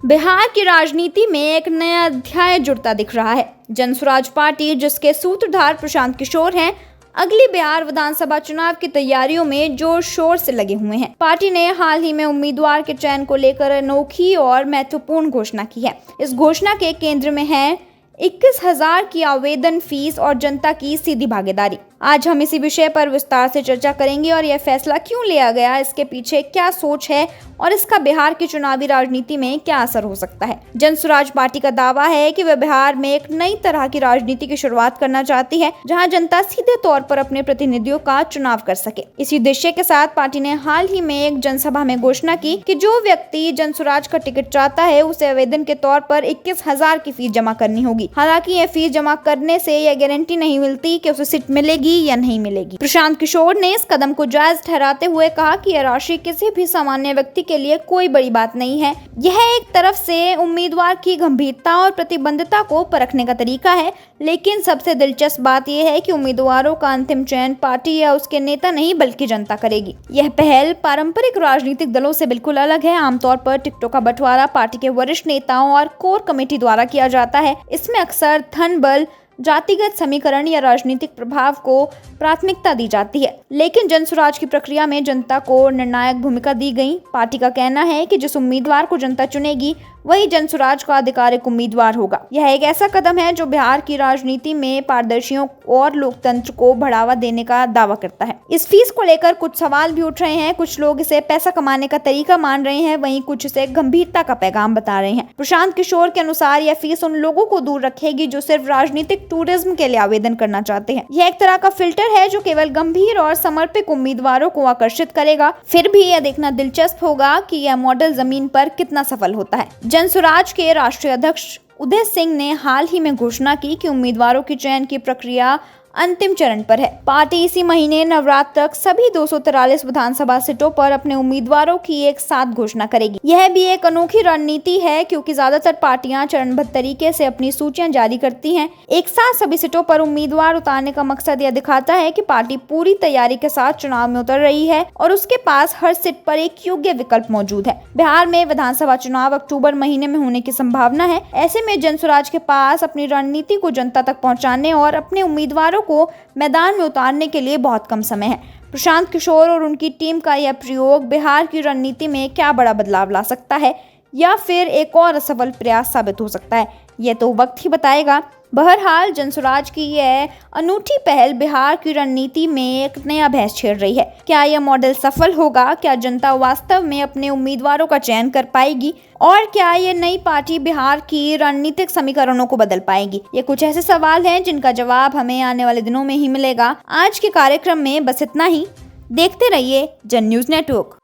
बिहार की राजनीति में एक नया अध्याय जुड़ता दिख रहा है। जनसुराज पार्टी, जिसके सूत्रधार प्रशांत किशोर हैं, अगली बिहार विधानसभा चुनाव की तैयारियों में जोर शोर से लगे हुए हैं। पार्टी ने हाल ही में उम्मीदवार के चयन को लेकर अनोखी और महत्वपूर्ण घोषणा की है। इस घोषणा के केंद्र में है 21,000 की आवेदन फीस और जनता की सीधी भागीदारी। आज हम इसी विषय पर विस्तार से चर्चा करेंगे और यह फैसला क्यों लिया गया, इसके पीछे क्या सोच है और इसका बिहार की चुनावी राजनीति में क्या असर हो सकता है। जनसुराज पार्टी का दावा है कि वह बिहार में एक नई तरह की राजनीति की शुरुआत करना चाहती है, जहां जनता सीधे तौर पर अपने प्रतिनिधियों का चुनाव कर सके। इसी उद्देश्य के साथ पार्टी ने हाल ही में एक जनसभा में घोषणा की कि जो व्यक्ति जनसुराज का टिकट चाहता है, उसे आवेदन के तौर पर 21,000 की फीस जमा करनी होगी। हालांकि यह फीस जमा करने से यह गारंटी नहीं मिलती कि उसे सीट मिलेगी या नहीं मिलेगी। प्रशांत किशोर ने इस कदम को जायज ठहराते हुए कहा कि यह राशि किसी भी सामान्य व्यक्ति के लिए कोई बड़ी बात नहीं है। यह एक तरफ से उम्मीदवार की गंभीरता और प्रतिबद्धता को परखने का तरीका है, लेकिन सबसे दिलचस्प बात यह है कि उम्मीदवारों का अंतिम चयन पार्टी या उसके नेता नहीं बल्कि जनता करेगी। यह पहल पारंपरिक राजनीतिक दलों से बिल्कुल अलग है। आमतौर पर टिकटों का बंटवारा पार्टी के वरिष्ठ नेताओं और कोर कमेटी द्वारा किया जाता है। इसमें अक्सर धन, बल, जातिगत समीकरण या राजनीतिक प्रभाव को प्राथमिकता दी जाती है, लेकिन जनसुराज की प्रक्रिया में जनता को निर्णायक भूमिका दी गई। पार्टी का कहना है कि जिस उम्मीदवार को जनता चुनेगी वही जनसुराज का आधिकारिक उम्मीदवार होगा। यह एक ऐसा कदम है जो बिहार की राजनीति में पारदर्शियों और लोकतंत्र को बढ़ावा देने का दावा करता है। इस फीस को लेकर कुछ सवाल भी उठ रहे हैं। कुछ लोग इसे पैसा कमाने का तरीका मान रहे हैं, वहीं कुछ इसे गंभीरता का पैगाम बता रहे हैं। प्रशांत किशोर के अनुसार यह फीस उन लोगों को दूर रखेगी जो सिर्फ राजनीतिक टूरिज्म के लिए आवेदन करना चाहते हैं। यह एक तरह का फिल्टर है जो केवल गंभीर और समर्पित उम्मीदवारों को आकर्षित करेगा। फिर भी यह देखना दिलचस्प होगा कि यह मॉडल जमीन पर कितना सफल होता है। जनसुराज के राष्ट्रीय अध्यक्ष उदय सिंह ने हाल ही में घोषणा की कि उम्मीदवारों की चयन की प्रक्रिया अंतिम चरण पर है। पार्टी इसी महीने नवरात्र तक सभी 243 विधानसभा सीटों पर अपने उम्मीदवारों की एक साथ घोषणा करेगी। यह भी एक अनोखी रणनीति है, क्योंकि ज्यादातर पार्टियां चरणबद्ध तरीके से अपनी सूचियां जारी करती हैं। एक साथ सभी सीटों पर उम्मीदवार उतारने का मकसद यह दिखाता है कि पार्टी पूरी तैयारी के साथ चुनाव में उतर रही है और उसके पास हर सीट पर एक योग्य विकल्प मौजूद है। बिहार में विधानसभा चुनाव अक्टूबर महीने में होने की संभावना है। ऐसे में जनसुराज के पास अपनी रणनीति को जनता तक पहुँचाने और अपने उम्मीदवारों को मैदान में उतारने के लिए बहुत कम समय है। प्रशांत किशोर और उनकी टीम का यह प्रयोग बिहार की रणनीति में क्या बड़ा बदलाव ला सकता है या फिर एक और असफल प्रयास साबित हो सकता है, यह तो वक्त ही बताएगा। बहरहाल जनसुराज की यह अनूठी पहल बिहार की रणनीति में एक नया बहस छेड़ रही है। क्या यह मॉडल सफल होगा? क्या जनता वास्तव में अपने उम्मीदवारों का चयन कर पाएगी? और क्या ये नई पार्टी बिहार की रणनीतिक समीकरणों को बदल पाएगी? ये कुछ ऐसे सवाल हैं जिनका जवाब हमें आने वाले दिनों में ही मिलेगा। आज के कार्यक्रम में बस इतना ही। देखते रहिए जन न्यूज़ नेटवर्क।